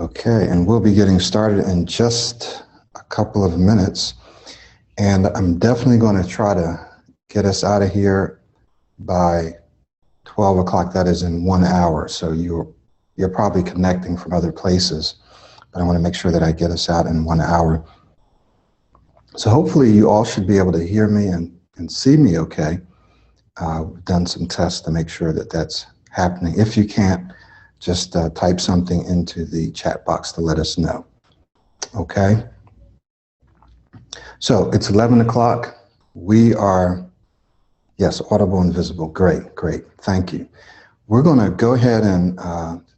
Okay, and we'll be getting started in just a couple of minutes. And I'm definitely going to try to get us out of here by 12 o'clock. That is in 1 hour. So you're probably connecting from other places, but I want to make sure that I get us out in 1 hour. So hopefully you all should be able to hear me and see me okay. We've done some tests to make sure that that's happening. If you can't, just type something into the chat box to let us know. Okay? So it's 11 o'clock. We are, yes, audible and visible. Great, great. Thank you. We're going to go ahead and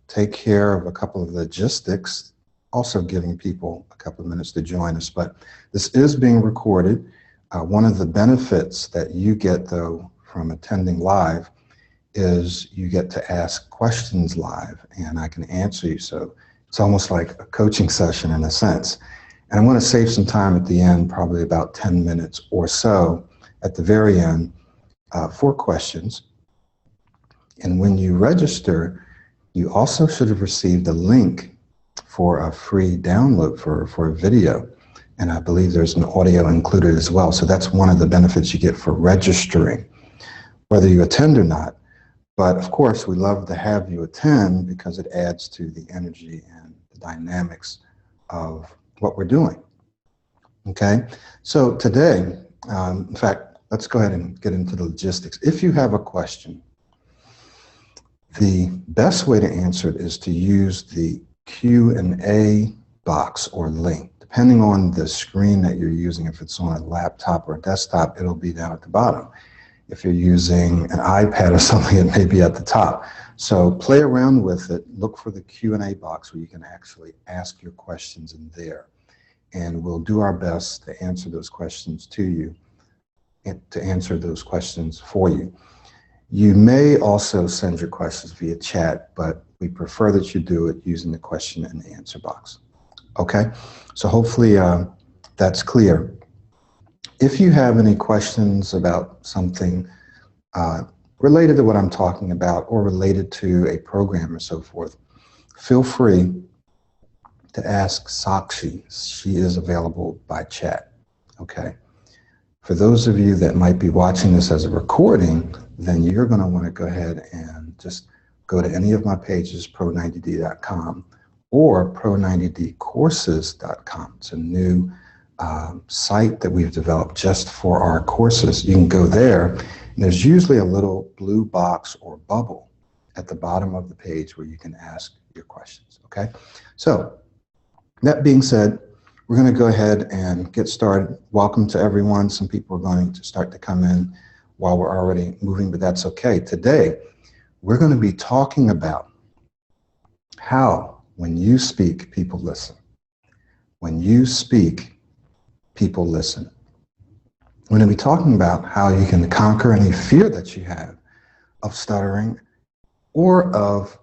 take care of a couple of logistics, also giving people a couple of minutes to join us. But this is being recorded. One of the benefits that you get, though, from attending live is you get to ask questions live, and I can answer you. So it's almost like a coaching session in a sense. And I want to save some time at the end, probably about 10 minutes or so at the very end for questions. And when you register, you also should have received a link for a free download for a video. And I believe there's an audio included as well. So that's one of the benefits you get for registering, whether you attend or not. But of course, we love to have you attend because it adds to the energy and the dynamics of what we're doing. Okay, so today, in fact, let's go ahead and get into the logistics. If you have a question, the best way to answer it is to use the Q&A box or link. Depending on the screen that you're using, if it's on a laptop or a desktop, it'll be down at the bottom. If you're using an iPad or something, it may be at the top. So play around with it. Look for the Q&A box where you can actually ask your questions in there. And we'll do our best to answer those questions to you and to answer those questions for you. You may also send your questions via chat, but we prefer that you do it using the question and answer box. Okay? So hopefully that's clear. If you have any questions about something related to what I'm talking about or related to a program or so forth, feel free to ask Sakshi. She is available by chat, okay? For those of you that might be watching this as a recording, then you're going to want to go ahead and just go to any of my pages, pro90d.com or pro90dcourses.com. It's a new site that we've developed just for our courses. You can go there, and there's usually a little blue box or bubble at the bottom of the page where you can ask your questions, okay? So that being said, we're going to go ahead and get started. Welcome to everyone. Some people are going to start to come in while we're already moving, but that's okay. Today, we're going to be talking about how, when you speak, people listen. When you speak, people listen. We're going to be talking about how you can conquer any fear that you have of stuttering or of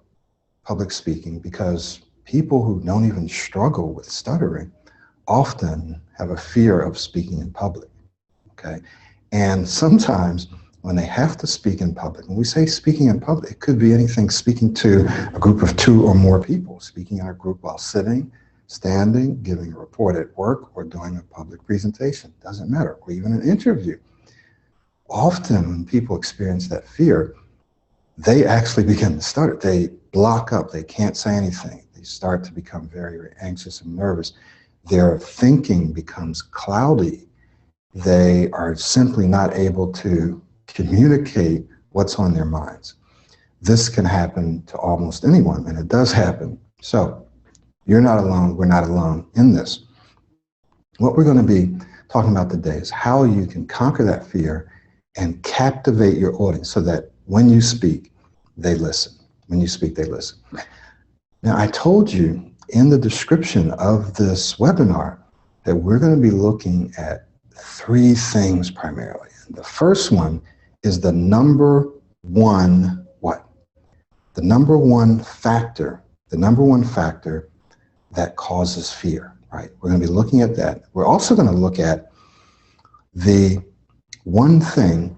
public speaking, because people who don't even struggle with stuttering often have a fear of speaking in public, okay? And sometimes when they have to speak in public, when we say speaking in public, it could be anything, speaking to a group of 2 or more people, speaking in a group while sitting, standing, giving a report at work, or doing a public presentation, doesn't matter, or even an interview. Often when people experience that fear, they actually begin to stutter. They block up, they can't say anything. They start to become very, very anxious and nervous. Their thinking becomes cloudy. They are simply not able to communicate what's on their minds. This can happen to almost anyone, and it does happen. So you're not alone, we're not alone in this. What we're going to be talking about today is how you can conquer that fear and captivate your audience so that when you speak, they listen. When you speak, they listen. Now, I told you in the description of this webinar that we're going to be looking at 3 things primarily. The first one is the number one what? The number one factor that causes fear, right? We're going to be looking at that. We're also going to look at the one thing,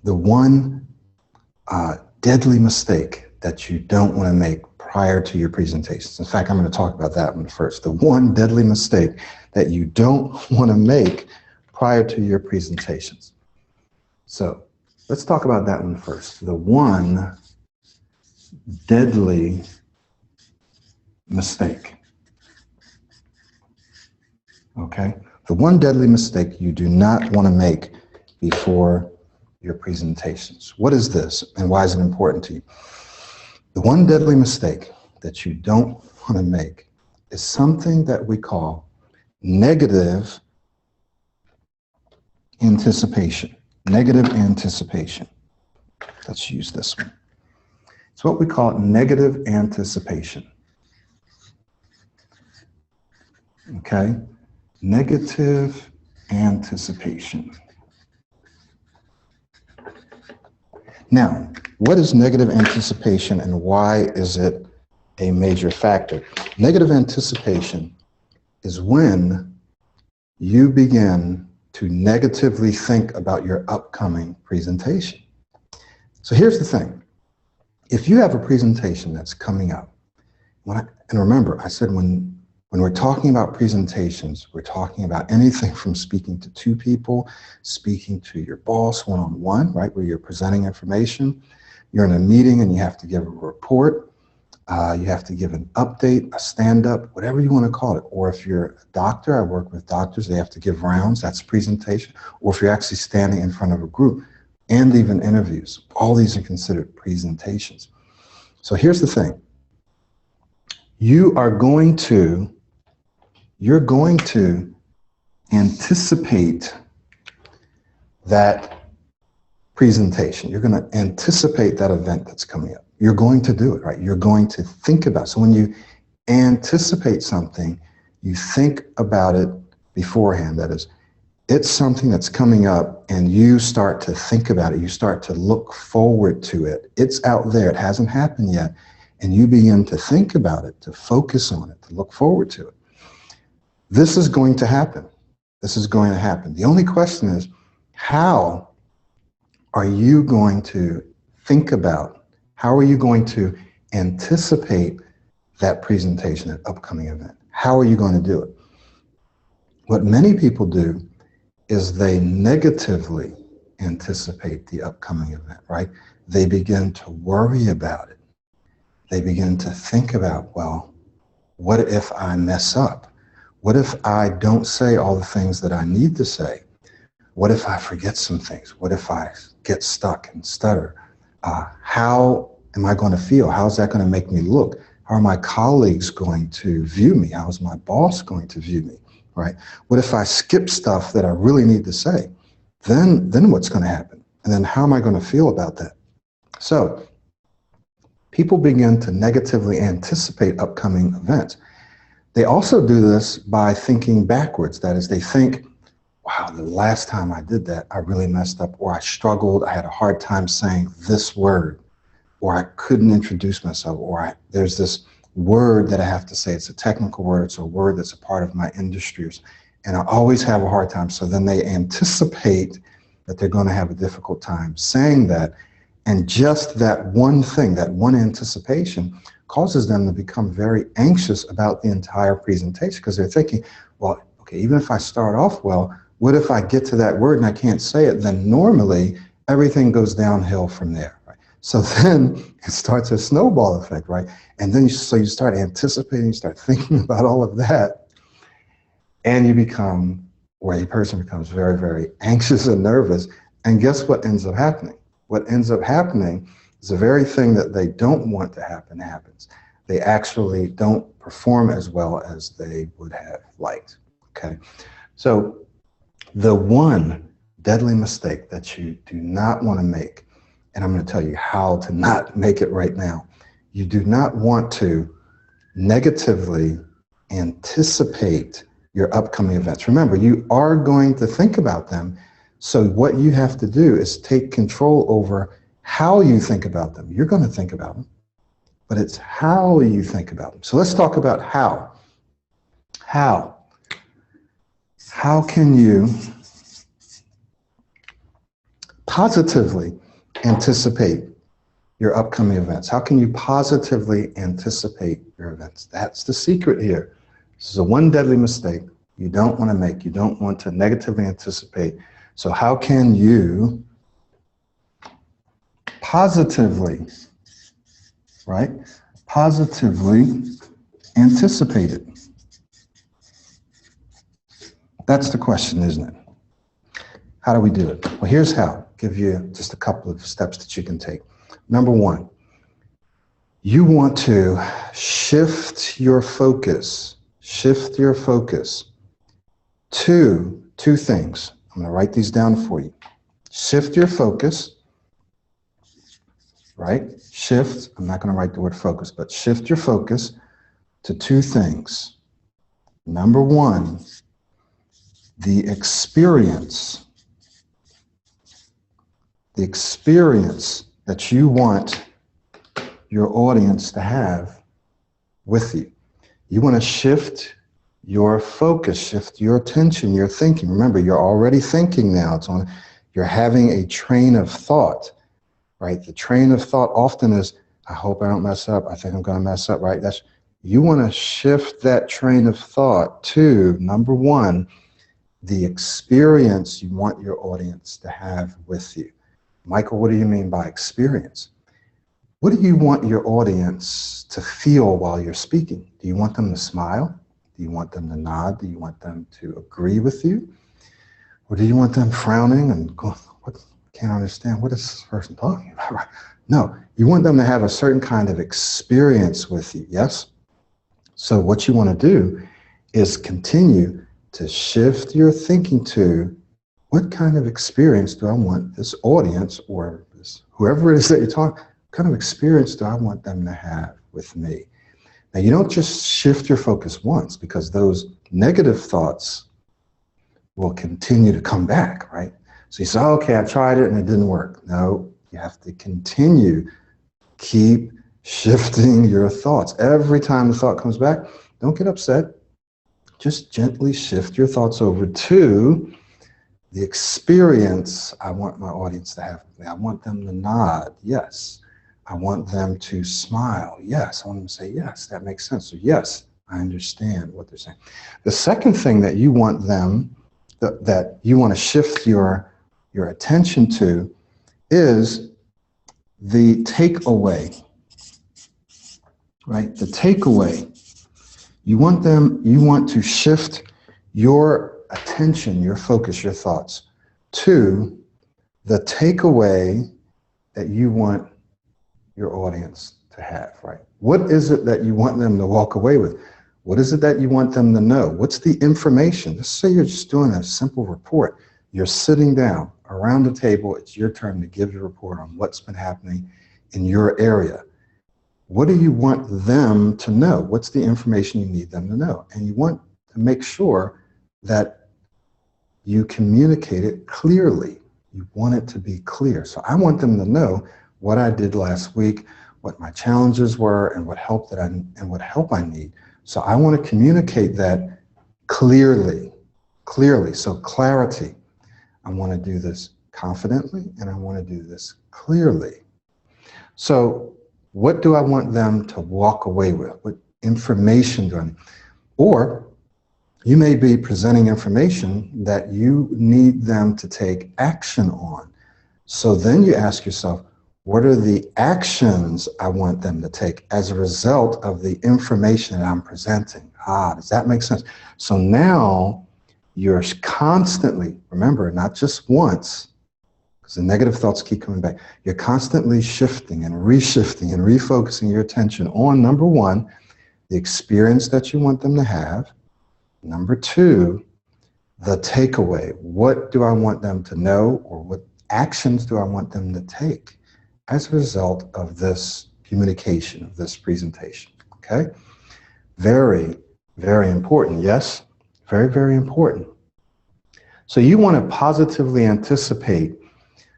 the one deadly mistake that you don't want to make prior to your presentations. In fact, I'm going to talk about that one first. The one deadly mistake that you don't want to make prior to your presentations. So let's talk about that one first. The one deadly mistake. Okay? The one deadly mistake you do not want to make before your presentations. What is this and why is it important to you? The one deadly mistake that you don't want to make is something that we call negative anticipation. Negative anticipation. Let's use this one. It's what we call negative anticipation. Okay? Negative anticipation. Now, what is negative anticipation and why is it a major factor? Negative anticipation is when you begin to negatively think about your upcoming presentation. So here's the thing. If you have a presentation that's coming up, and remember, I said when we're talking about presentations, we're talking about anything from speaking to two people, speaking to your boss one-on-one, right, where you're presenting information. You're in a meeting and you have to give a report. You have to give an update, a stand-up, whatever you want to call it. Or if you're a doctor, I work with doctors, they have to give rounds, that's a presentation. Or if you're actually standing in front of a group, and even interviews. All these are considered presentations. So here's the thing. You're going to anticipate that presentation. You're going to anticipate that event that's coming up. You're going to do it, right? You're going to think about it. So when you anticipate something, you think about it beforehand. That is, it's something that's coming up and you start to think about it. You start to look forward to it. It's out there. It hasn't happened yet. And you begin to think about it, to focus on it, to look forward to it. This is going to happen. This is going to happen. The only question is, how are you going to think about, how are you going to anticipate that presentation, that upcoming event? How are you going to do it? What many people do is they negatively anticipate the upcoming event, right? They begin to worry about it. They begin to think about, well, what if I mess up? What if I don't say all the things that I need to say? What if I forget some things? What if I get stuck and stutter? How am I going to feel? How's that going to make me look? How are my colleagues going to view me? How's my boss going to view me? Right? What if I skip stuff that I really need to say? Then what's going to happen? And then how am I going to feel about that? So people begin to negatively anticipate upcoming events. They also do this by thinking backwards. That is, they think, wow, the last time I did that, I really messed up, or I struggled, I had a hard time saying this word, or I couldn't introduce myself, or there's this word that I have to say. It's a technical word. It's a word that's a part of my industry. And I always have a hard time. So then they anticipate that they're going to have a difficult time saying that. And just that one thing, that one anticipation, causes them to become very anxious about the entire presentation, because they're thinking, well, okay, even if I start off well, what if I get to that word and I can't say it? Then normally everything goes downhill from there. So then it starts a snowball effect, right? And then you start anticipating, you start thinking about all of that, and you become, or a person becomes very, very anxious and nervous. And guess what ends up happening? What ends up happening is the very thing that they don't want to happen happens. They actually don't perform as well as they would have liked, okay? So the one deadly mistake that you do not want to make, and I'm going to tell you how to not make it right now. You do not want to negatively anticipate your upcoming events. Remember, you are going to think about them. So what you have to do is take control over how you think about them. You're going to think about them, but it's how you think about them. So let's talk about how. How can you positively anticipate your upcoming events? How can you positively anticipate your events? That's the secret here. This is a one deadly mistake you don't want to make. You don't want to negatively anticipate. So how can you positively, right? Positively anticipate it. That's the question, isn't it? How do we do it? Well, here's how. I'll give you just a couple of steps that you can take. Number one, you want to shift your focus to two things. I'm going to write these down for you. Shift your focus, right? Shift, I'm not going to write the word focus, but shift your focus to two things. Number one, the experience that you want your audience to have with you. You want to shift your focus, shift your attention, your thinking. Remember, you're already thinking now. You're having a train of thought, right? The train of thought often is, I hope I don't mess up. I think I'm going to mess up, right? You want to shift that train of thought to, number one, the experience you want your audience to have with you. Michael, what do you mean by experience? What do you want your audience to feel while you're speaking? Do you want them to smile? Do you want them to nod? Do you want them to agree with you? Or do you want them frowning and going, what? Can't understand, what is this person talking about? No, you want them to have a certain kind of experience with you, yes? So what you want to do is continue to shift your thinking to, what kind of experience do I want this audience or this, whoever it is that you're talking, what kind of experience do I want them to have with me? Now, you don't just shift your focus once, because those negative thoughts will continue to come back, right? So you say, oh, okay, I tried it and it didn't work. No, you have to continue. Keep shifting your thoughts. Every time the thought comes back, don't get upset. Just gently shift your thoughts over to the experience I want my audience to have with me. I want them to nod, yes. I want them to smile, yes. I want them to say, yes, that makes sense. So yes, I understand what they're saying. The second thing that you want them, that you want to shift your attention to, is the takeaway, right? The takeaway. You want to shift your attention, your focus, your thoughts to the takeaway that you want your audience to have, right? What is it that you want them to walk away with? What is it that you want them to know? What's the information? Let's say you're just doing a simple report. You're sitting down around the table. It's your turn to give your report on what's been happening in your area. What do you want them to know? What's the information you need them to know? And you want to make sure that you communicate it clearly. You want it to be clear. So I want them to know what I did last week, what my challenges were, and what help I need. So I want to communicate that clearly. So clarity. I want to do this confidently, and I want to do this clearly. So what do I want them to walk away with? What information do I need? Or you may be presenting information that you need them to take action on. So then you ask yourself, what are the actions I want them to take as a result of the information that I'm presenting? Does that make sense? So now you're constantly, remember, not just once, because the negative thoughts keep coming back. You're constantly shifting and reshifting and refocusing your attention on, number one, the experience that you want them to have. Number two, the takeaway. What do I want them to know, or what actions do I want them to take as a result of this communication, of this presentation, okay? Very, very important, yes? Very, very important. So you want to positively anticipate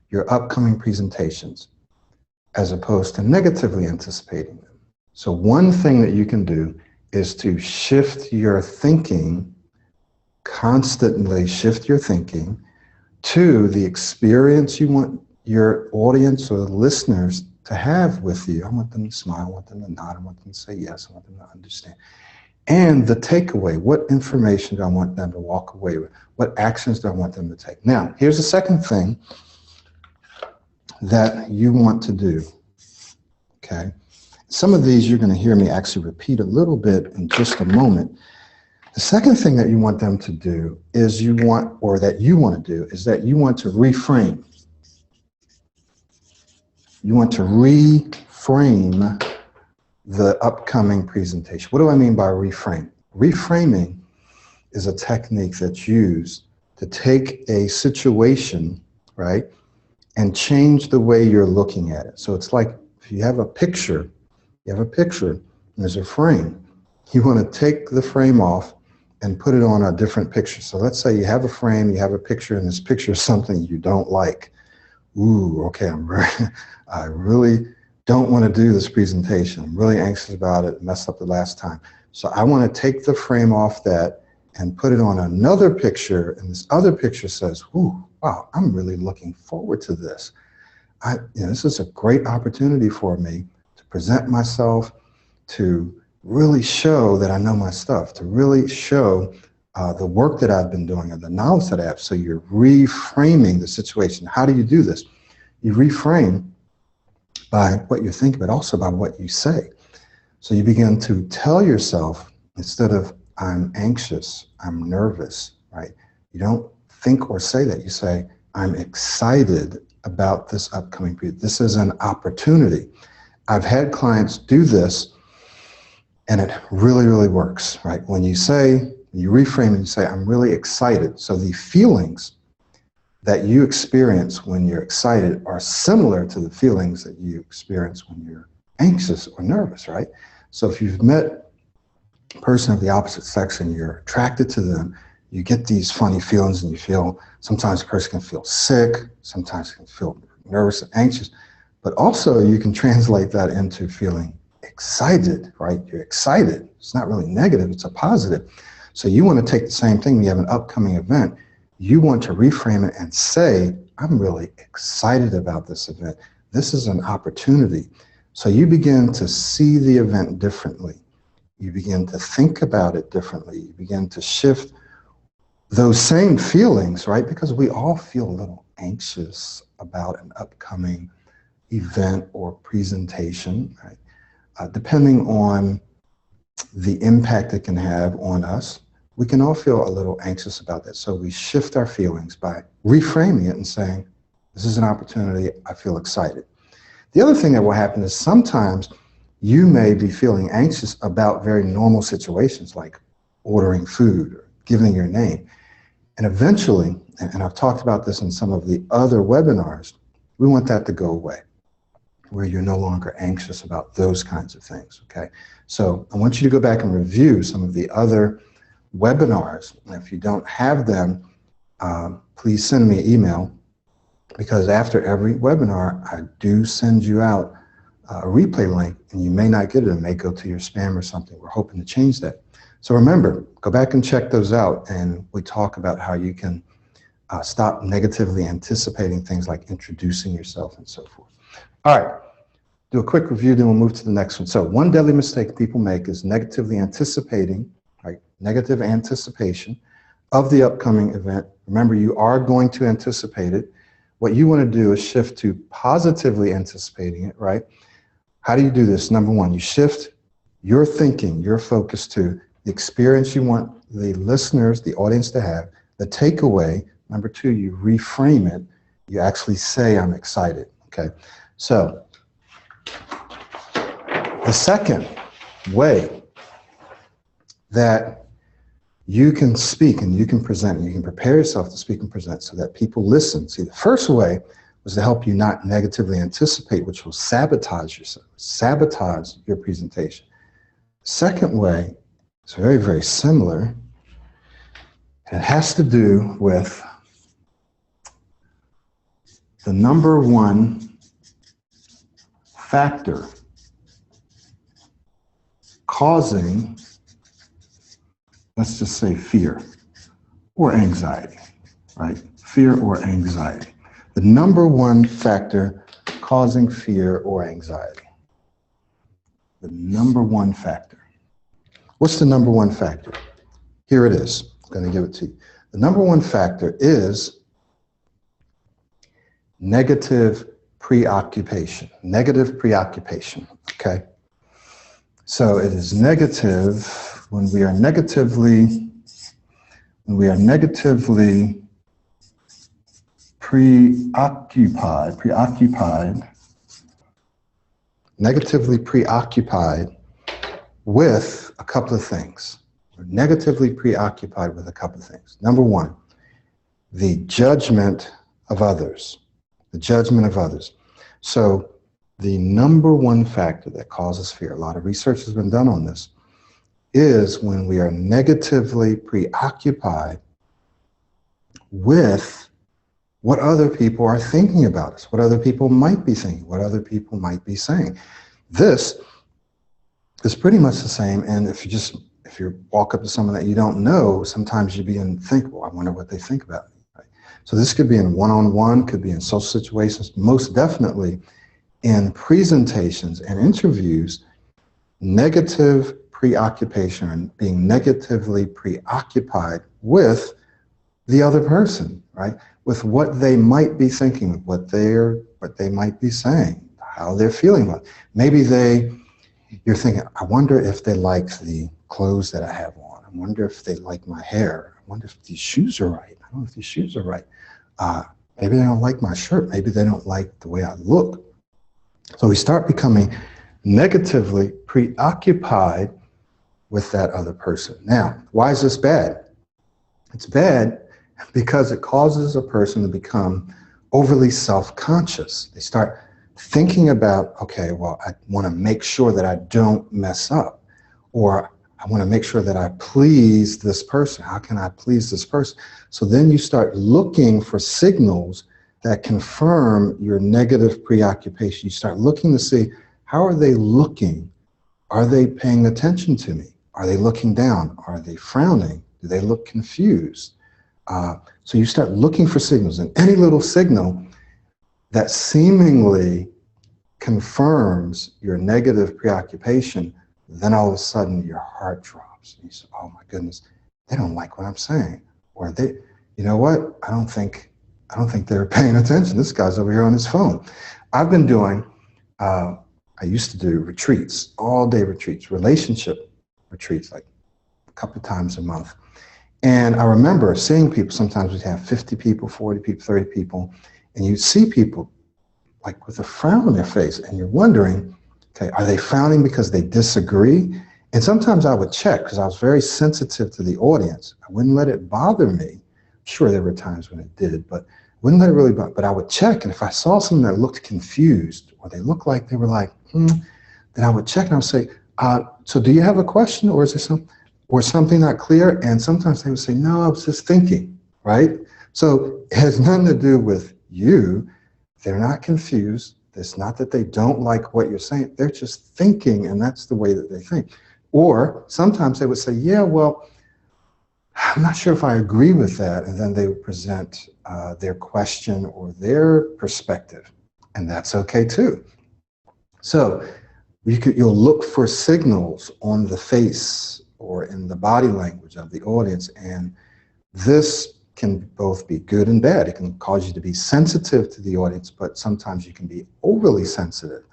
your upcoming presentations as opposed to negatively anticipating them. So one thing that you can do is to shift your thinking, constantly shift your thinking to the experience you want your audience or listeners to have with you. I want them to smile, I want them to nod, I want them to say yes, I want them to understand. And the takeaway, what information do I want them to walk away with? What actions do I want them to take? Now, here's the second thing that you want to do, okay? Some of these you're going to hear me actually repeat a little bit in just a moment. The second thing that you want them to do is you want to reframe. You want to reframe the upcoming presentation. What do I mean by reframe? Reframing is a technique that's used to take a situation, right, and change the way you're looking at it. So it's like if you have a picture, and there's a frame. You want to take the frame off and put it on a different picture. So let's say you have a frame, you have a picture, and this picture is something you don't like. Ooh, okay, I really don't want to do this presentation. I'm really anxious about it, messed up the last time. So I want to take the frame off that and put it on another picture, and this other picture says, ooh, wow, I'm really looking forward to this. This is a great opportunity for me to present myself, to really show that I know my stuff, to really show the work that I've been doing or the knowledge that I have. So you're reframing the situation. How do you do this? You reframe by what you think, but also by what you say. So you begin to tell yourself, instead of I'm anxious, I'm nervous, right? You don't think or say that. You say, I'm excited about this upcoming period. This is an opportunity. I've had clients do this, and it really, really works, right? When you reframe and you say, I'm really excited. So the feelings that you experience when you're excited are similar to the feelings that you experience when you're anxious or nervous, right? So if you've met a person of the opposite sex and you're attracted to them, you get these funny feelings, and you feel, sometimes a person can feel sick, sometimes can feel nervous and anxious, but also you can translate that into feeling excited, right? You're excited. It's not really negative, it's a positive. So you want to take the same thing when you have an upcoming event. You want to reframe it and say, I'm really excited about this event. This is an opportunity. So you begin to see the event differently. You begin to think about it differently. You begin to shift those same feelings, right? Because we all feel a little anxious about an upcoming event or presentation, right? Depending on the impact it can have on us, we can all feel a little anxious about that. So we shift our feelings by reframing it and saying, this is an opportunity, I feel excited. The other thing that will happen is sometimes you may be feeling anxious about very normal situations like ordering food or giving your name. And eventually, and I've talked about this in some of the other webinars, we want that to go away, where you're no longer anxious about those kinds of things, okay? So I want you to go back and review some of the other webinars. And if you don't have them, please send me an email, because after every webinar, I do send you out a replay link, and you may not get it. It may go to your spam or something. We're hoping to change that. So remember, go back and check those out, and we talk about how you can stop negatively anticipating things like introducing yourself and so forth. All right, do a quick review, then we'll move to the next one. So one deadly mistake people make is negatively anticipating, right? Negative anticipation of the upcoming event. Remember, you are going to anticipate it. What you want to do is shift to positively anticipating it, right? How do you do this? Number one, you shift your thinking, your focus to the experience you want the listeners, the audience to have, the takeaway. Number two, you reframe it. You actually say, I'm excited, okay? So the second way that you can speak and you can present, and you can prepare yourself to speak and present so that people listen. See, the first way was to help you not negatively anticipate, which will sabotage yourself, sabotage your presentation. Second way is very, very similar. It has to do with the number one factor causing, let's just say, fear or anxiety, right? Fear or anxiety. The number one factor causing fear or anxiety? The number one factor. What's the number one factor? Here it is. I'm going to give it to you. The number one factor is negative preoccupation. Negative preoccupation, okay? So it is negative when we are negatively negatively preoccupied with a couple of things. We're negatively preoccupied with a couple of things. Number one, the judgment of others. The judgment of others. So the number one factor that causes fear, a lot of research has been done on this, is when we are negatively preoccupied with what other people are thinking about us, what other people might be thinking, what other people might be saying. This is pretty much the same, and if you walk up to someone that you don't know, sometimes you begin to think, well, I wonder what they think about me. Right? So this could be in one-on-one, could be in social situations, most definitely in presentations and interviews. Negative preoccupation and being negatively preoccupied with the other person, right? With what they might be thinking, what they might be saying, how they're feeling about it. Maybe you're thinking, I wonder if they like the clothes that I have on. I wonder if they like my hair. I wonder if these shoes are right. I don't know if these shoes are right. Maybe they don't like my shirt. Maybe they don't like the way I look. So we start becoming negatively preoccupied with that other person. Now, why is this bad? It's bad because it causes a person to become overly self-conscious. They start thinking about, okay, well, I want to make sure that I don't mess up, or I want to make sure that I please this person. How can I please this person? So then you start looking for signals that confirm your negative preoccupation. You start looking to see, how are they looking? Are they paying attention to me? Are they looking down? Are they frowning? Do they look confused? So you start looking for signals, and any little signal that seemingly confirms your negative preoccupation, then all of a sudden your heart drops. And you say, oh my goodness, they don't like what I'm saying. Or they, you know what? I don't think they're paying attention. This guy's over here on his phone. I've been doing, I used to do retreats, all-day retreats, relationship retreats, like a couple of times a month. And I remember seeing people, sometimes we'd have 50 people, 40 people, 30 people, and you'd see people like with a frown on their face, and you're wondering, okay, are they frowning because they disagree? And sometimes I would check, because I was very sensitive to the audience. I wouldn't let it bother me. Sure, there were times when it did, but wouldn't let it really bother. But I would check, and if I saw someone that looked confused, or they looked like they were like, then I would check, and I would say, so do you have a question, or is there something not clear? And sometimes they would say, no, I was just thinking, right? So it has nothing to do with you. They're not confused. It's not that they don't like what you're saying. They're just thinking, and that's the way that they think. Or sometimes they would say, yeah, well, I'm not sure if I agree with that. And then they would present their question or their perspective, and that's okay too. So you'll look for signals on the face or in the body language of the audience, and this can both be good and bad. It can cause you to be sensitive to the audience, but sometimes you can be overly sensitive,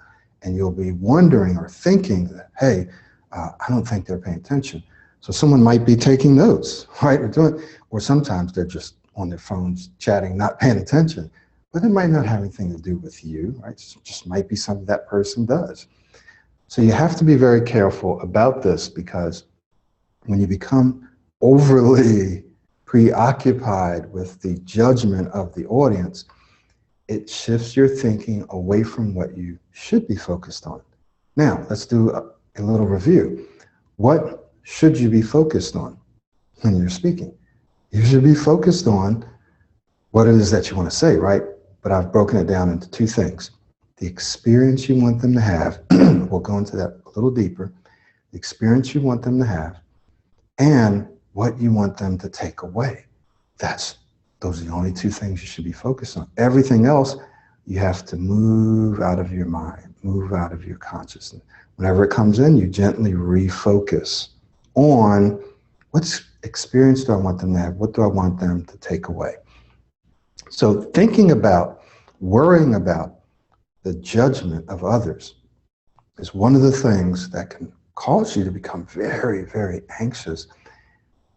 and you'll be wondering or thinking that, hey, I don't think they're paying attention. So someone might be taking notes, right? Or sometimes they're just on their phones chatting, not paying attention, but it might not have anything to do with you, right? It just might be something that person does. So you have to be very careful about this, because when you become overly preoccupied with the judgment of the audience, it shifts your thinking away from what you should be focused on. Now, let's do a little review. What should you be focused on when you're speaking? You should be focused on what it is that you want to say, right? But I've broken it down into two things. The experience you want them to have, we'll go into that a little deeper, the experience you want them to have, and what you want them to take away. Those are the only two things you should be focused on. Everything else, you have to move out of your mind, move out of your consciousness. Whenever it comes in, you gently refocus on what experience do I want them to have? What do I want them to take away? So thinking about, worrying about the judgment of others is one of the things that can cause you to become very, very anxious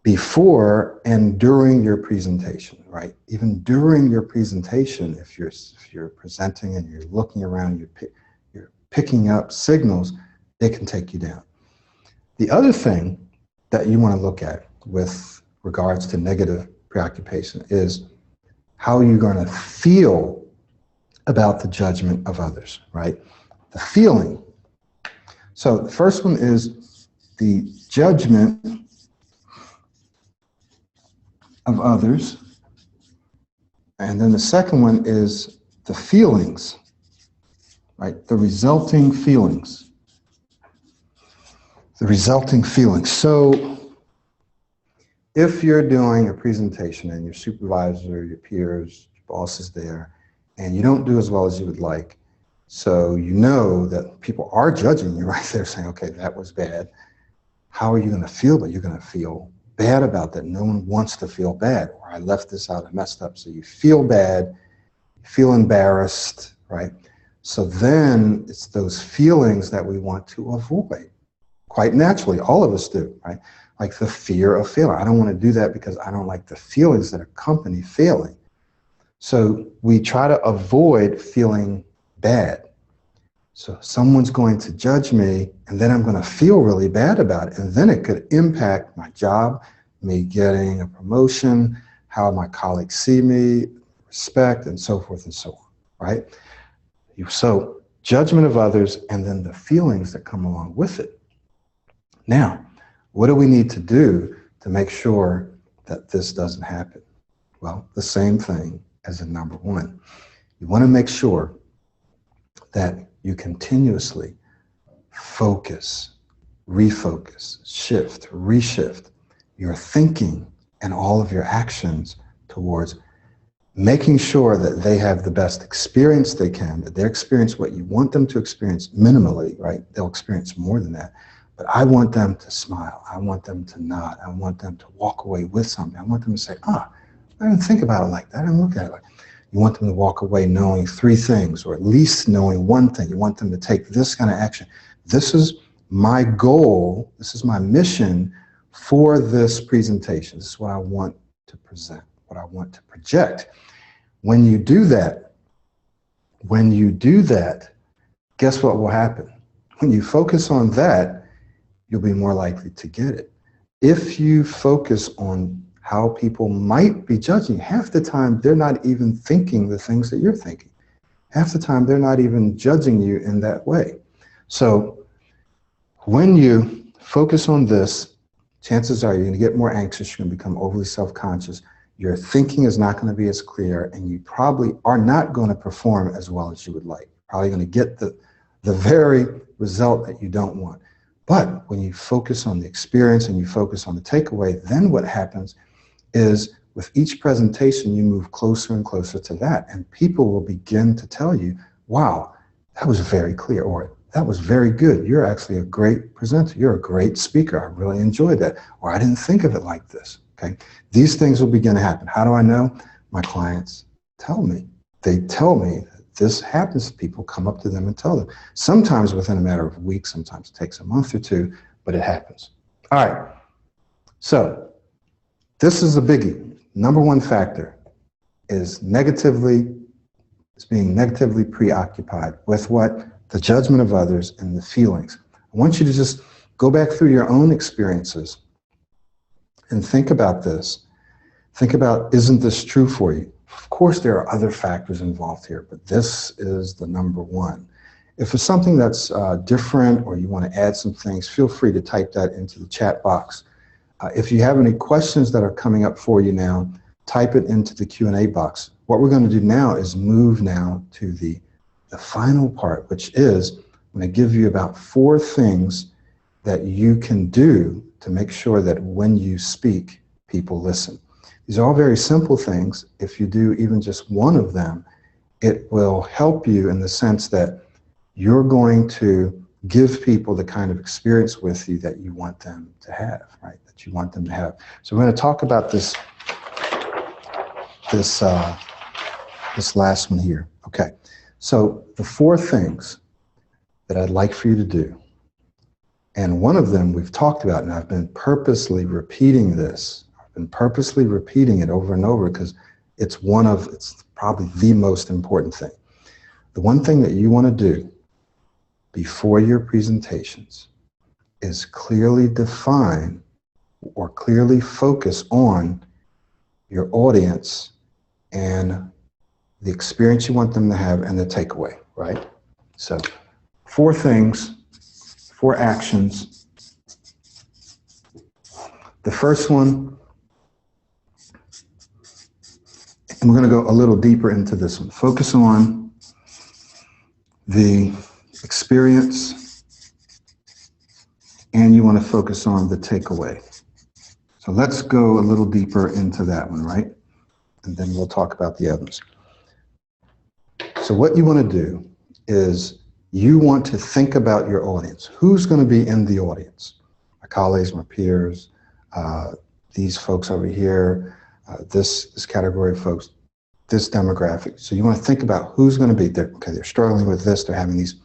before and during your presentation, right? Even during your presentation, if you're presenting and you're looking around, you're picking up signals, it can take you down. The other thing that you want to look at with regards to negative preoccupation is how you're going to feel about the judgment of others, right? The feeling. So the first one is the judgment of others. And then the second one is the feelings, right? The resulting feelings. The resulting feelings. So if you're doing a presentation and your supervisor, your peers, your boss is there, and you don't do as well as you would like, so you know that people are judging you right there saying, okay, that was bad. How are you going to feel? But you're going to feel bad about that. No one wants to feel bad. Or I left this out, I messed up. So you feel bad, you feel embarrassed, right? So then it's those feelings that we want to avoid. Quite naturally, all of us do, right? Like the fear of failing. I don't want to do that because I don't like the feelings that accompany failing. So we try to avoid feeling bad. So someone's going to judge me, and then I'm going to feel really bad about it. And then it could impact my job, me getting a promotion, how my colleagues see me, respect, and so forth and so on, right? So judgment of others, and then the feelings that come along with it. Now, what do we need to do to make sure that this doesn't happen? Well, the same thing as in number one. You want to make sure that you continuously focus, refocus, shift, reshift your thinking and all of your actions towards making sure that they have the best experience they can, that they experience what you want them to experience minimally, right? They'll experience more than that. But I want them to smile. I want them to nod. I want them to walk away with something. I want them to say, I didn't think about it like that. I didn't look at it like that. You want them to walk away knowing three things, or at least knowing one thing. You want them to take this kind of action. This is my goal. This is my mission for this presentation. This is what I want to present, what I want to project. When you do that, guess what will happen? When you focus on that, you'll be more likely to get it. If you focus on how people might be judging, half the time they're not even thinking the things that you're thinking. Half the time they're not even judging you in that way. So when you focus on this, chances are you're going to get more anxious, you're going to become overly self-conscious, your thinking is not going to be as clear, and you probably are not going to perform as well as you would like. You're probably going to get the very result that you don't want. But when you focus on the experience and you focus on the takeaway, then what happens is with each presentation, you move closer and closer to that. And people will begin to tell you, wow, that was very clear, or that was very good. You're actually a great presenter. You're a great speaker. I really enjoyed that. Or I didn't think of it like this, okay? These things will begin to happen. How do I know? My clients tell me. They tell me that this happens. People come up to them and tell them. Sometimes within a matter of weeks, sometimes it takes a month or two, but it happens. All right, so this is a biggie. Number one factor is being negatively preoccupied with what? The judgment of others and the feelings. I want you to just go back through your own experiences and think about this. Think about, isn't this true for you? Of course, there are other factors involved here, but this is the number one. If it's something that's different, or you want to add some things, feel free to type that into the chat box. If you have any questions that are coming up for you now, type it into the Q&A box. What we're going to do now is move now to the final part, which is I'm going to give you about 4 things that you can do to make sure that when you speak, people listen. These are all very simple things. If you do even just one of them, it will help you in the sense that you're going to give people the kind of experience with you that you want them to have, right? That you want them to have. So we're going to talk about this last one here. Okay. So the 4 things that I'd like for you to do, and one of them we've talked about, and I've been purposely repeating this. I've been purposely repeating it over and over because it's probably the most important thing. The one thing that you want to do before your presentations is clearly define or clearly focus on your audience and the experience you want them to have and the takeaway, right? So 4 things, 4 actions. The first one, and we're going to go a little deeper into this one. Focus on the experience, and you want to focus on the takeaway. So let's go a little deeper into that one, right? And then we'll talk about the others. So what you want to do is you want to think about your audience. Who's going to be in the audience? My colleagues, my peers, these folks over here, this category of folks, this demographic. So you want to think about who's going to be there. Okay, they're struggling with this, they're having these.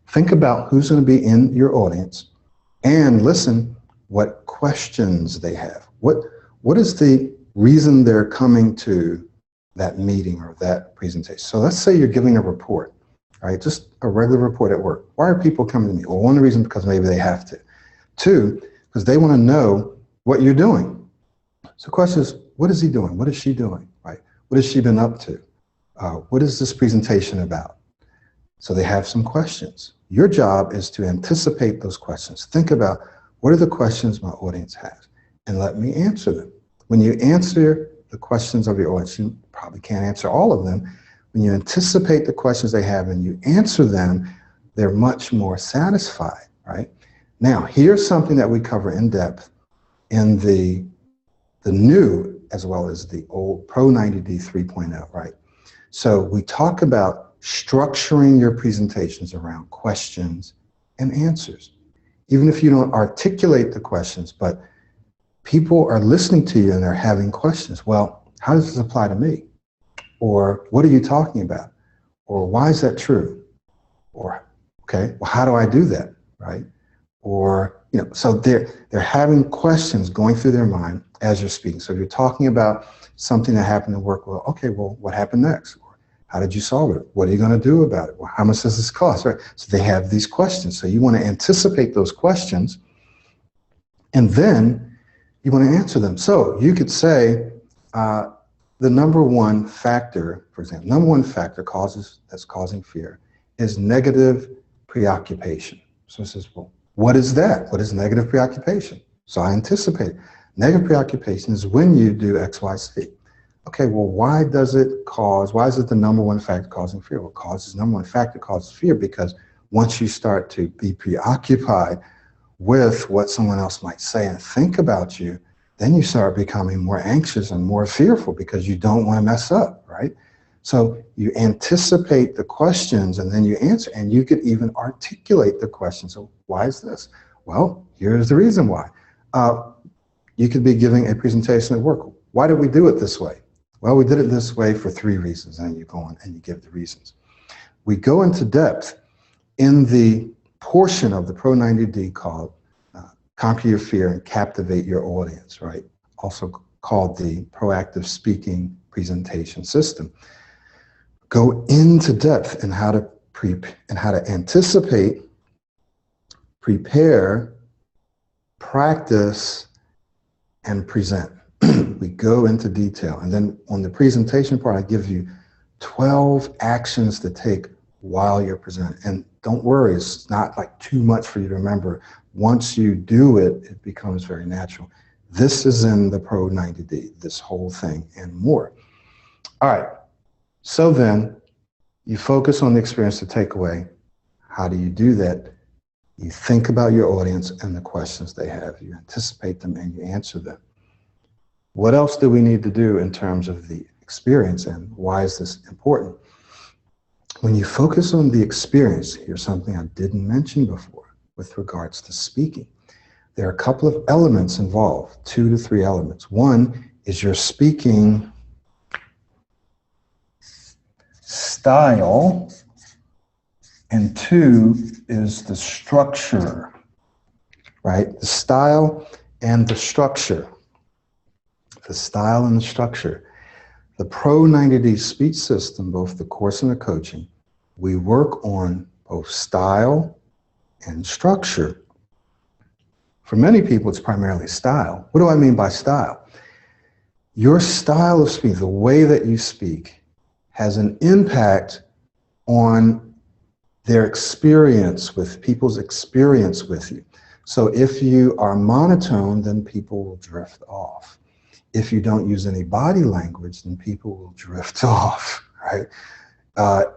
Think about who's going to be in your audience and listen what questions they have. What is the reason they're coming to that meeting or that presentation? So let's say you're giving a report, right? Just a regular report at work. Why are people coming to me? Well, one reason, because maybe they have to. 2, because they want to know what you're doing. So the question is, what is he doing? What is she doing, right? What has she been up to? What is this presentation about? So they have some questions. Your job is to anticipate those questions. Think about, what are the questions my audience has? And let me answer them. When you answer the questions of your audience, you probably can't answer all of them. When you anticipate the questions they have and you answer them, they're much more satisfied, right? Now, here's something that we cover in depth in the new as well as the old Pro 90D 3.0, right? So we talk about structuring your presentations around questions and answers. Even if you don't articulate the questions, but people are listening to you and they're having questions. Well, how does this apply to me? Or what are you talking about? Or why is that true? Or, okay, well, how do I do that, right? Or, you know, so they're having questions going through their mind as you're speaking. So if you're talking about something that happened at work, well, okay, well, what happened next? Or, how did you solve it? What are you going to do about it? Well, how much does this cost? Right? So they have these questions. So you want to anticipate those questions, and then you want to answer them. So you could say the number 1 factor, for example, number 1 factor that's causing fear is negative preoccupation. So it says, well, what is that? What is negative preoccupation? So I anticipate. Negative preoccupation is when you do X, Y, Z. Okay, well, why is it the number 1 factor causing fear? Well, number 1 factor causes fear because once you start to be preoccupied with what someone else might say and think about you, then you start becoming more anxious and more fearful because you don't want to mess up, right? So you anticipate the questions and then you answer, and you could even articulate the question. So why is this? Well, here's the reason why. You could be giving a presentation at work. Why did we do it this way? Well, we did it this way for 3 reasons, and you go on and you give the reasons. We go into depth in the portion of the Pro 90D called Conquer Your Fear and Captivate Your Audience, right? Also called the Proactive Speaking Presentation System. Go into depth in how to anticipate, prepare, practice, and present. We go into detail. And then on the presentation part, I give you 12 actions to take while you're presenting. And don't worry, it's not like too much for you to remember. Once you do it, it becomes very natural. This is in the Pro 90D, this whole thing and more. All right, so then you focus on the experience to take away. How do you do that? You think about your audience and the questions they have. You anticipate them and you answer them. What else do we need to do in terms of the experience, and why is this important? When you focus on the experience, here's something I didn't mention before with regards to speaking. There are a couple of elements involved, 2 to 3 elements. One is your speaking style, and 2 is the structure, right? The style and the structure. The style and the structure. The Pro 90-day speech system, both the course and the coaching, we work on both style and structure. For many people, it's primarily style. What do I mean by style? Your style of speech, the way that you speak, has an impact on their experience with people's experience with you. So if you are monotone, then people will drift off. If you don't use any body language, then people will drift off, right?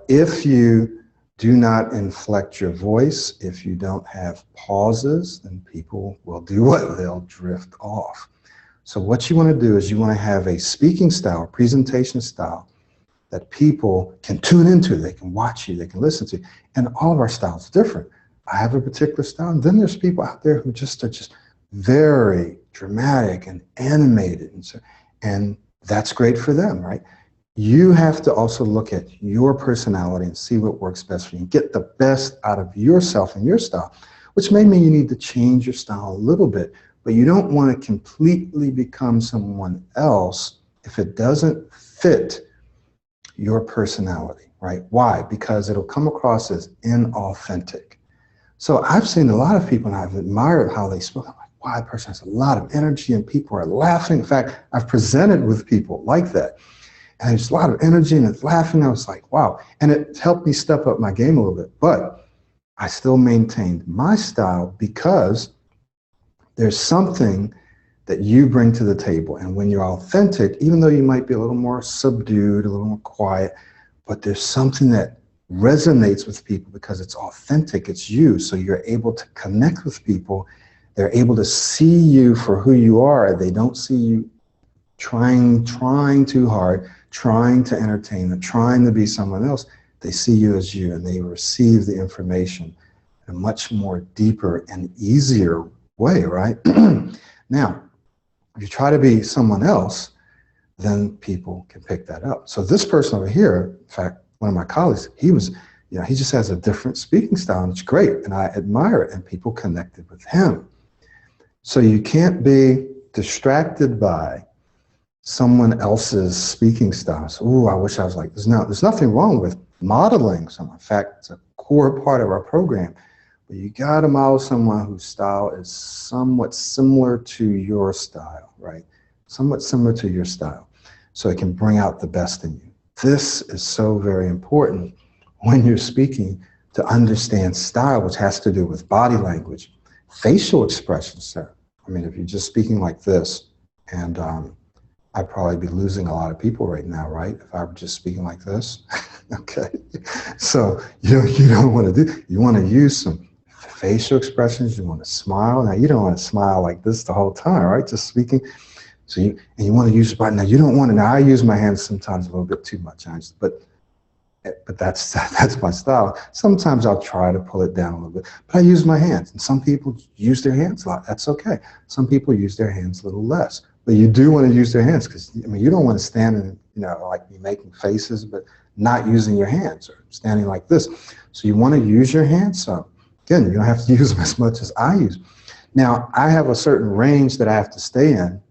If you do not inflect your voice, if you don't have pauses, then people will do what? They'll drift off. So what you want to do is you want to have a speaking style, presentation style that people can tune into, they can watch you, they can listen to you. And all of our styles are different. I have a particular style, and then there's people out there who are just very dramatic and animated, and that's great for them, right? You have to also look at your personality and see what works best for you and get the best out of yourself and your style, which may mean you need to change your style a little bit, but you don't want to completely become someone else if it doesn't fit your personality, right? Why? Because it'll come across as inauthentic. So I've seen a lot of people, and I've admired how they speak. I'm like, wow, that person has a lot of energy and people are laughing. In fact, I've presented with people like that. And there's a lot of energy and it's laughing. I was like, wow. And it helped me step up my game a little bit. But I still maintained my style because there's something that you bring to the table. And when you're authentic, even though you might be a little more subdued, a little more quiet, but there's something that resonates with people because it's authentic, it's you. So you're able to connect with people. They're able to see you for who you are. They don't see you trying too hard, trying to entertain them, trying to be someone else. They see you as you, and they receive the information in a much more deeper and easier way, right? Now, if you try to be someone else, then people can pick that up. So this person over here, in fact, one of my colleagues, he just has a different speaking style, and it's great, and I admire it, and people connected with him. So you can't be distracted by someone else's speaking style. So, ooh, I wish I was like this. No, there's nothing wrong with modeling someone. In fact, it's a core part of our program. But you got to model someone whose style is somewhat similar to your style, right? Somewhat similar to your style, so it can bring out the best in you. This is so very important when you're speaking, to understand style, which has to do with body language, facial expressions. So, I mean, if you're just speaking like this, and I'd probably be losing a lot of people right now, right? If I were just speaking like this, okay? So you don't want to do, you want to use some facial expressions, you want to smile. Now, you don't want to smile like this the whole time, right? Just speaking. So you want to use your body. Now, you don't want to, now I use my hands sometimes a little bit too much, but that's my style. Sometimes I'll try to pull it down a little bit, but I use my hands. And some people use their hands a lot. That's okay. Some people use their hands a little less. But you do want to use their hands, because I mean, you don't want to stand and like be making faces, but not using your hands, or standing like this. So you want to use your hands. So again, you don't have to use them as much as I use. Now, I have a certain range that I have to stay in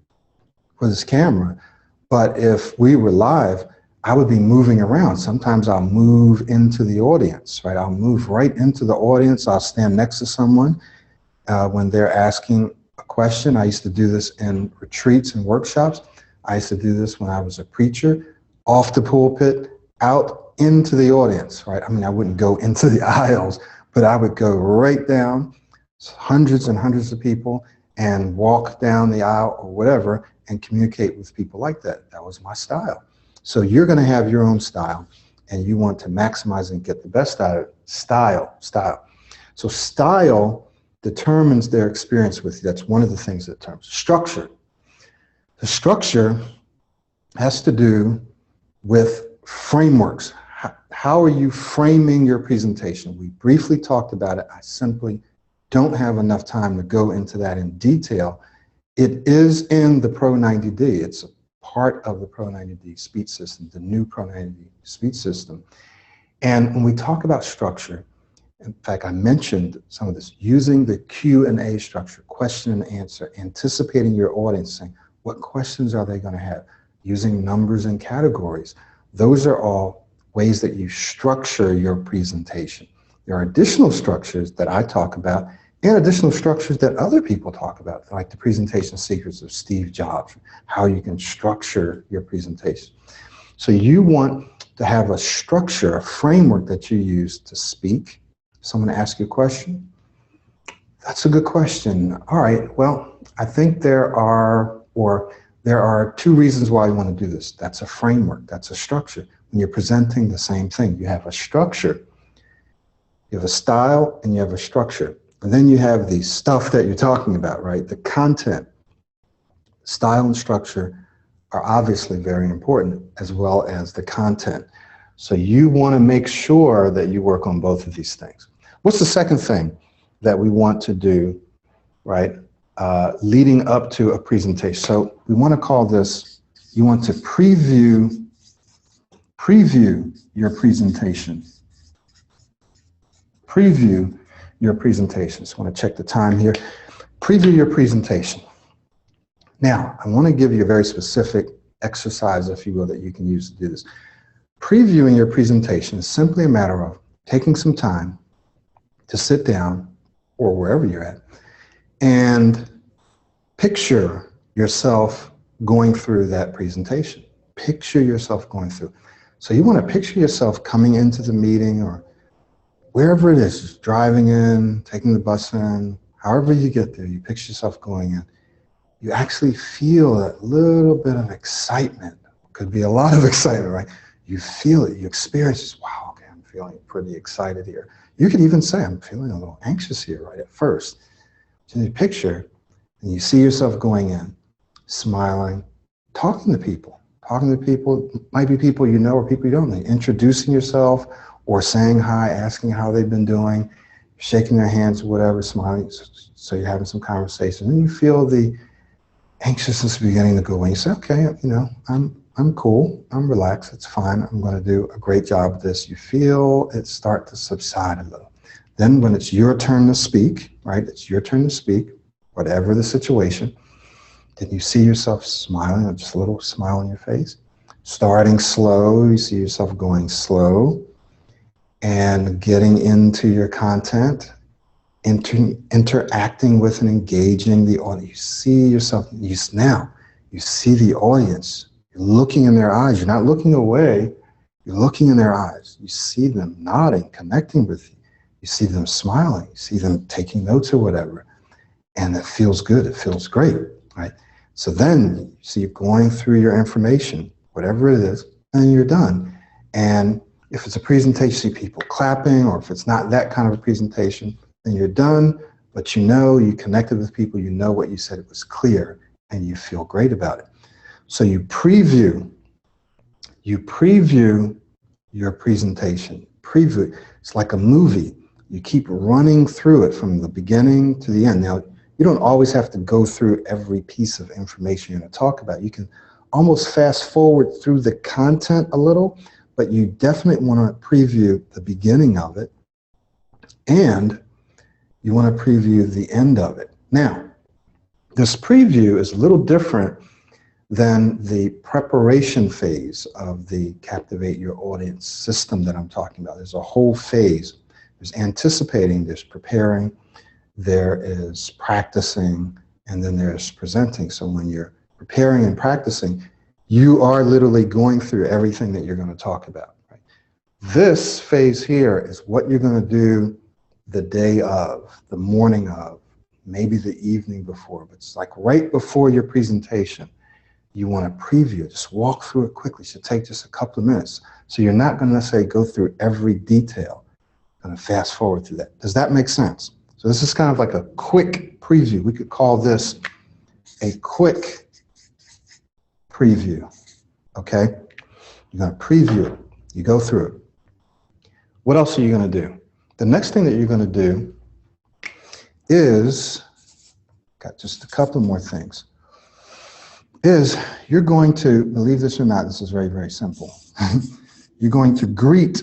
for this camera, but if we were live, I would be moving around. Sometimes I'll move into the audience, right? I'll move right into the audience. I'll stand next to someone when they're asking a question. I used to do this in retreats and workshops. I used to do this when I was a preacher, off the pulpit, out into the audience, right? I mean, I wouldn't go into the aisles, but I would go right down, hundreds and hundreds of people, and walk down the aisle or whatever, and communicate with people like that. That was my style. So you're going to have your own style, and you want to maximize and get the best out of it. Style. So style determines their experience with you. That's one of the things that determines. Structure. The structure has to do with frameworks. how are you framing your presentation? We briefly talked about it. I simply don't have enough time to go into that in detail. It is in the Pro 90D. It's a part of the Pro 90D speech system, the new Pro 90D speech system. And when we talk about structure, in fact, I mentioned some of this, using the Q&A structure, question and answer, anticipating your audience, saying, what questions are they going to have? Using numbers and categories. Those are all ways that you structure your presentation. There are additional structures that I talk about and additional structures that other people talk about, like the presentation secrets of Steve Jobs, how you can structure your presentation. So you want to have a structure, a framework that you use to speak. Someone asks you a question. That's a good question. All right, well, I think there are two reasons why you want to do this. That's a framework, that's a structure. When you're presenting the same thing, you have a structure, you have a style, and you have a structure. And then you have the stuff that you're talking about, right? The content. Style and structure are obviously very important, as well as the content. So you want to make sure that you work on both of these things. What's the second thing that we want to do, right, leading up to a presentation? So we want to call this, you want to preview your presentation. Preview your presentation. So I want to check the time here. Preview your presentation. Now, I want to give you a very specific exercise, if you will, that you can use to do this. Previewing your presentation is simply a matter of taking some time to sit down, or wherever you're at, and picture yourself going through that presentation. Picture yourself going through. So you want to picture yourself coming into the meeting, or wherever it is, just driving in, taking the bus in, however you get there, you picture yourself going in. You actually feel that little bit of excitement. Could be a lot of excitement, right? You feel it, you experience this, wow, okay, I'm feeling pretty excited here. You could even say, I'm feeling a little anxious here right at first. So you picture, and you see yourself going in, smiling, talking to people. Might be people you know or people you don't know. Introducing yourself or saying hi, asking how they've been doing, shaking their hands, whatever, smiling. So you're having some conversation. And you feel the anxiousness beginning to go away. You say, okay, you know, I'm cool, I'm relaxed, it's fine, I'm going to do a great job with this. You feel it start to subside a little. Then when it's your turn to speak, right, it's your turn to speak, whatever the situation, then you see yourself smiling, or just a little smile on your face. Starting slow, you see yourself going slow and getting into your content, interacting with and engaging the audience. You see yourself, now you see the audience. You're looking in their eyes. You're not looking away. You're looking in their eyes. You see them nodding, connecting with you. You see them smiling. You see them taking notes or whatever. And it feels good. It feels great, right? So then you see you going through your information, whatever it is, and you're done. And if it's a presentation, you see people clapping, or if it's not that kind of a presentation, then you're done. But you know you connected with people. You know what you said. It was clear, and you feel great about it. So you preview your presentation. Preview. It's like a movie. You keep running through it from the beginning to the end. Now, you don't always have to go through every piece of information you're going to talk about. You can almost fast forward through the content a little, but you definitely want to preview the beginning of it, and you want to preview the end of it. Now, this preview is a little different than the preparation phase of the Captivate Your Audience system that I'm talking about. There's a whole phase. There's anticipating, there's preparing, there is practicing, and then there's presenting. So when you're preparing and practicing, you are literally going through everything that you're going to talk about. Right? This phase here is what you're going to do the day of, the morning of, maybe the evening before, but it's like right before your presentation. You want to preview it, just walk through it quickly. It should take just a couple of minutes. So you're not going to necessarily go through every detail. You're going to fast forward through that. Does that make sense? So this is kind of like a quick preview. We could call this a quick preview, okay? You're going to preview it. You go through it. What else are you going to do? The next thing that you're going to do is, got just a couple more things, is you're going to, believe this or not, this is very, very simple. You're going to greet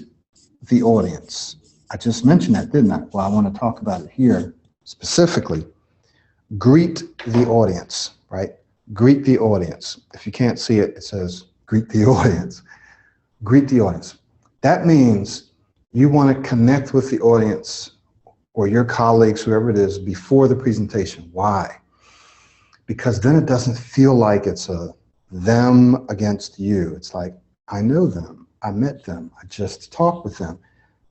the audience. I just mentioned that, didn't I? Well, I want to talk about it here specifically. Greet the audience, right? Greet the audience. If you can't see it, it says greet the audience. Greet the audience. That means you want to connect with the audience or your colleagues, whoever it is, before the presentation. Why? Because then it doesn't feel like it's a them against you. It's like, I know them, I met them, I just talked with them.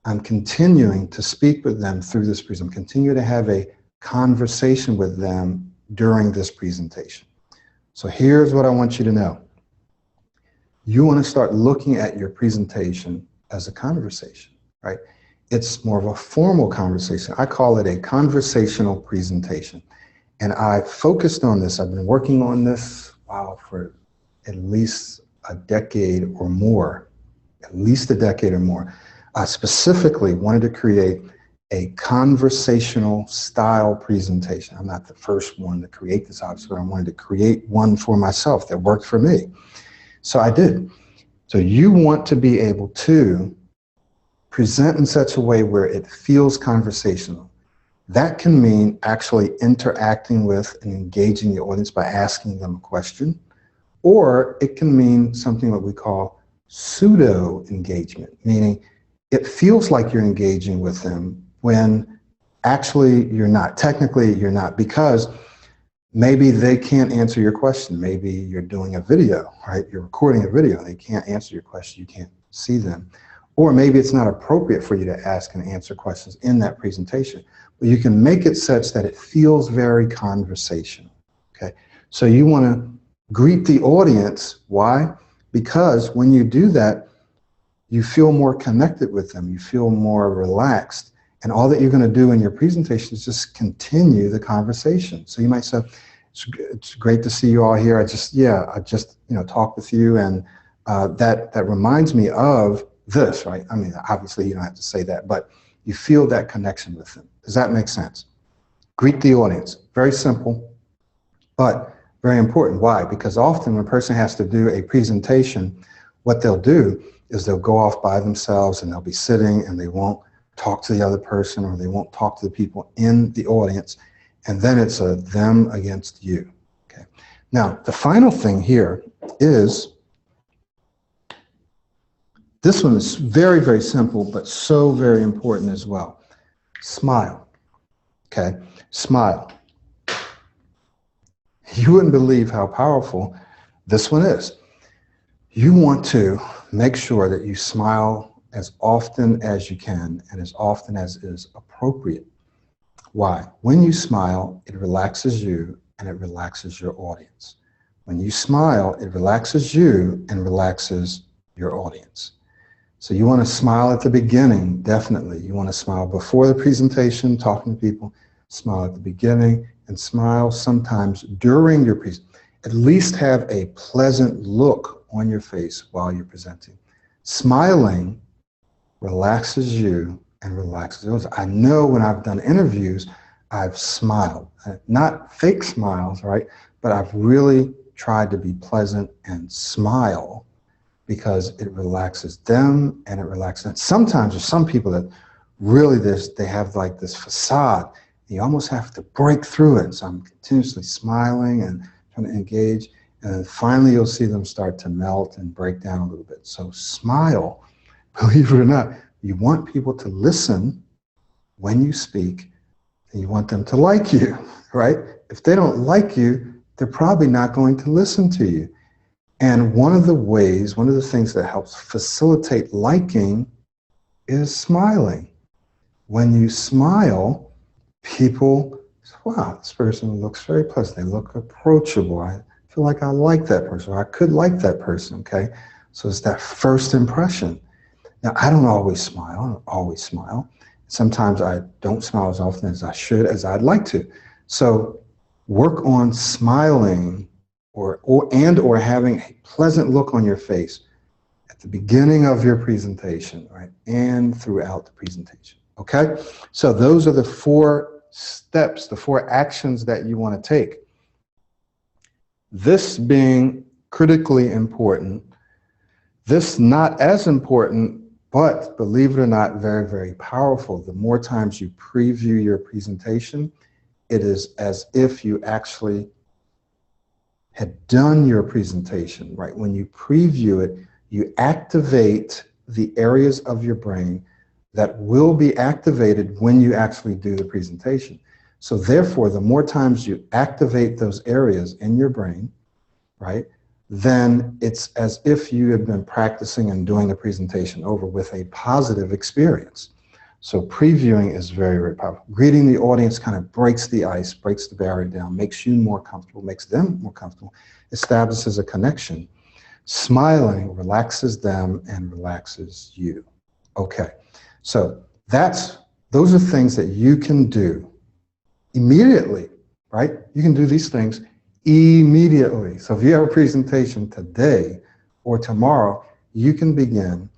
I'm continuing to speak with them through this presentation. Continue to have a conversation with them during this presentation. So here's what I want you to know. You want to start looking at your presentation as a conversation, right? It's more of a formal conversation. I call it a conversational presentation. And I focused on this. I've been working on this, wow, for at least a decade or more, at least a decade or more. I specifically wanted to create a conversational style presentation. I'm not the first one to create this, obviously, but I wanted to create one for myself that worked for me. So I did. So you want to be able to present in such a way where it feels conversational. That can mean actually interacting with and engaging the audience by asking them a question, or it can mean something that we call pseudo engagement, meaning it feels like you're engaging with them when actually you're not. Technically you're not, because maybe they can't answer your question. Maybe you're doing a video, right? You're recording a video. They can't answer your question. You can't see them. Or maybe it's not appropriate for you to ask and answer questions in that presentation. But you can make it such that it feels very conversational, okay? So you want to greet the audience. Why? Because when you do that, you feel more connected with them. You feel more relaxed. And all that you're going to do in your presentation is just continue the conversation. So you might say, it's great to see you all here. I just talked with you, and that reminds me of this, right? I mean, obviously you don't have to say that, but you feel that connection with them. Does that make sense? Greet the audience. Very simple, but very important. Why? Because often when a person has to do a presentation, what they'll do is they'll go off by themselves and they'll be sitting and they won't talk to the other person, or they won't talk to the people in the audience, and then it's a them against you. Okay. Now, the final thing here is, this one is very, very simple, but so very important as well. Smile. Okay, smile. You wouldn't believe how powerful this one is. You want to make sure that you smile as often as you can and as often as is appropriate. Why? When you smile, it relaxes you and it relaxes your audience. When you smile, it relaxes you and relaxes your audience. So you want to smile at the beginning, definitely. You want to smile before the presentation, talking to people, smile at the beginning, and smile sometimes during your presentation. At least have a pleasant look on your face while you're presenting. Smiling relaxes you and relaxes others. I know when I've done interviews, I've smiled. Not fake smiles, right? But I've really tried to be pleasant and smile, because it relaxes them and it relaxes them. Sometimes there's some people that really they have like this facade. You almost have to break through it. So I'm continuously smiling and trying to engage. And then finally you'll see them start to melt and break down a little bit. So smile, believe it or not. You want people to listen when you speak, and you want them to like you, right? If they don't like you, they're probably not going to listen to you. And one of the things that helps facilitate liking is smiling. When you smile, people say, wow, this person looks very pleasant. They look approachable. I feel like I like that person, or I could like that person, okay? So it's that first impression. Now, I don't always smile. Sometimes I don't smile as often as I should, as I'd like to. So work on smiling or having a pleasant look on your face at the beginning of your presentation, right, and throughout the presentation, okay? So those are the 4 steps, the 4 actions that you want to take. This being critically important, this not as important, but believe it or not, very, very powerful. The more times you preview your presentation, it is as if you actually had done your presentation, right? When you preview it, you activate the areas of your brain that will be activated when you actually do the presentation. So therefore, the more times you activate those areas in your brain, right, then it's as if you have been practicing and doing the presentation over with a positive experience. So previewing is very, very powerful. Greeting the audience kind of breaks the ice, breaks the barrier down, makes you more comfortable, makes them more comfortable, establishes a connection. Smiling relaxes them and relaxes you. Okay, so those are things that you can do immediately, right? You can do these things immediately. So if you have a presentation today or tomorrow, you can begin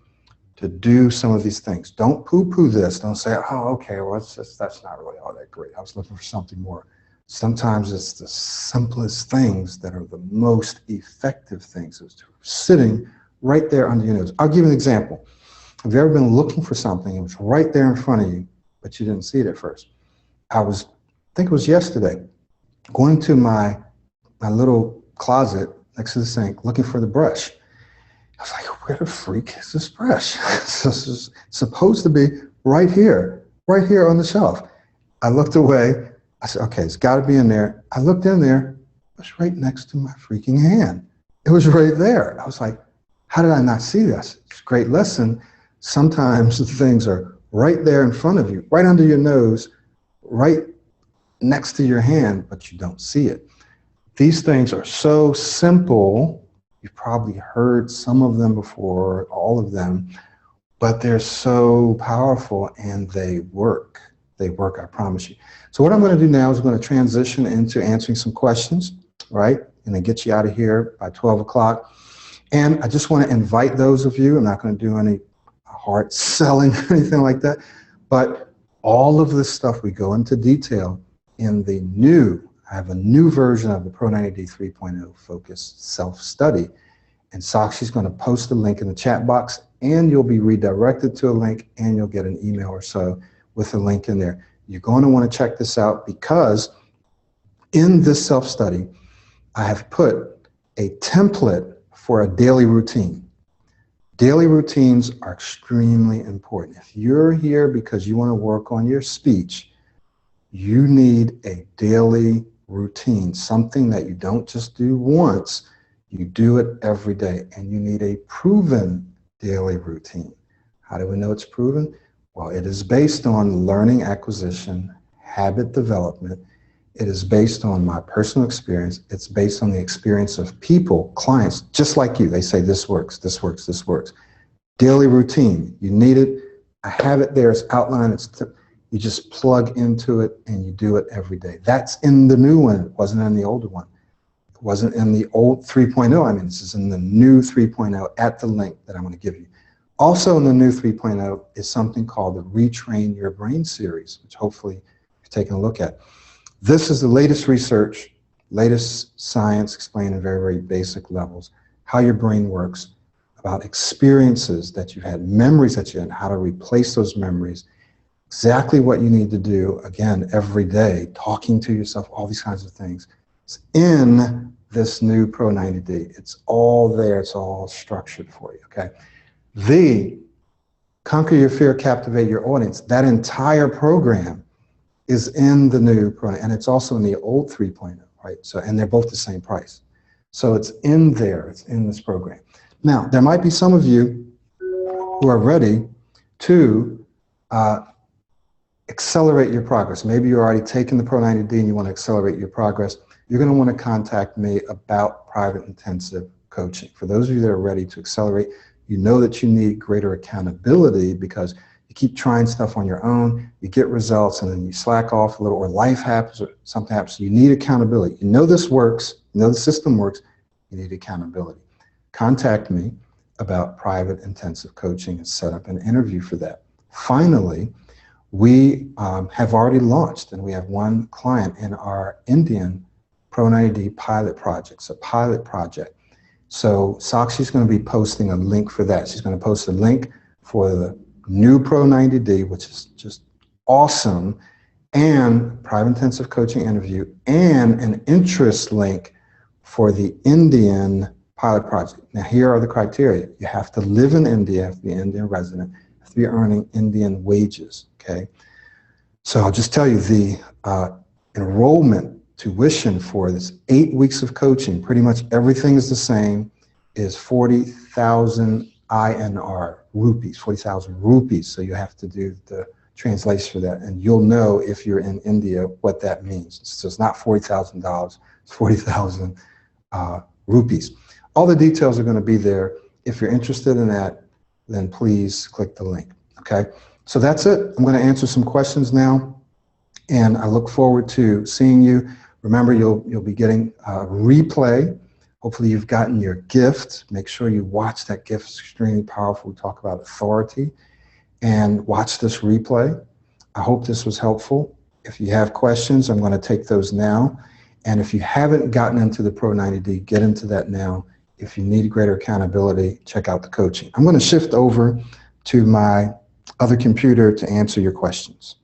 to do some of these things. Don't poo-poo this. Don't say, oh, okay, well, that's not really all that great. I was looking for something more. Sometimes it's the simplest things that are the most effective things. It's sitting right there under your nose. I'll give you an example. Have you ever been looking for something and it was right there in front of you, but you didn't see it at first? I think it was yesterday, going to my little closet next to the sink, looking for the brush. I was like, where the freak is this brush? This is supposed to be right here on the shelf. I looked away. I said, okay, it's got to be in there. I looked in there. It was right next to my freaking hand. It was right there. I was like, how did I not see this? It's a great lesson. Sometimes the things are right there in front of you, right under your nose, right next to your hand, but you don't see it. These things are so simple. You've probably heard some of them before, all of them, but they're so powerful and they work. They work, I promise you. So what I'm going to do now is I'm going to transition into answering some questions, right? And then get you out of here by 12 o'clock. And I just want to invite those of you, I'm not going to do any hard selling or anything like that, but all of this stuff we go into detail in the I have a new version of the Pro 90D 3.0 Focus Self-Study. And Sakshi's going to post a link in the chat box, and you'll be redirected to a link, and you'll get an email or so with a link in there. You're going to want to check this out because in this self-study, I have put a template for a daily routine. Daily routines are extremely important. If you're here because you want to work on your speech, you need a daily routine, something that you don't just do once, you do it every day, and you need a proven daily routine. How do we know it's proven? Well, it is based on learning acquisition, habit development. It is based on my personal experience. It's based on the experience of people, clients, just like you. They say this works, this works, this works. Daily routine, you need it. I have it there, it's outlined, you just plug into it and you do it every day. That's in the new one. It wasn't in the older one. It wasn't in the old 3.0. I mean, this is in the new 3.0 at the link that I'm going to give you. Also in the new 3.0 is something called the Retrain Your Brain series, which hopefully you're taking a look at. This is the latest research, latest science explained in very, very basic levels, how your brain works, about experiences that you've had, memories that you had, how to replace those memories, exactly what you need to do, again, every day, talking to yourself, all these kinds of things. It's in this new Pro 90D. It's all there. It's all structured for you, okay? The Conquer Your Fear, Captivate Your Audience, that entire program is in the new Pro, and it's also in the old 3.0, right? So, and they're both the same price. So it's in there. It's in this program. Now, there might be some of you who are ready to accelerate your progress. Maybe you're already taking the Pro 90D and you want to accelerate your progress. You're going to want to contact me about private intensive coaching. For those of you that are ready to accelerate, you know that you need greater accountability because you keep trying stuff on your own, you get results, and then you slack off a little, or life happens, or something happens. You need accountability. You know this works, you know the system works, you need accountability. Contact me about private intensive coaching and set up an interview for that. Finally, we have already launched, and we have one client in our Indian Pro 90D pilot project. It's a pilot project. So Sakshi's going to be posting a link for that. She's going to post a link for the new Pro 90D, which is just awesome, and private intensive coaching interview, and an interest link for the Indian pilot project. Now, here are the criteria. You have to live in India, you have to be an Indian resident, you have to be earning Indian wages, okay? So I'll just tell you the enrollment tuition for this 8 weeks of coaching, pretty much everything is the same, is 40,000 INR, rupees, 40,000 rupees. So you have to do the translation for that, and you'll know if you're in India what that means. So it's not $40,000, it's 40,000 rupees. All the details are going to be there. If you're interested in that, then please click the link, okay? So that's it. I'm going to answer some questions now, and I look forward to seeing you. Remember, you'll be getting a replay. Hopefully you've gotten your gift. Make sure you watch that gift. It's extremely powerful. We talk about authority. And watch this replay. I hope this was helpful. If you have questions, I'm going to take those now. And if you haven't gotten into the Pro 90D, get into that now. If you need greater accountability, check out the coaching. I'm going to shift over to my other computer to answer your questions.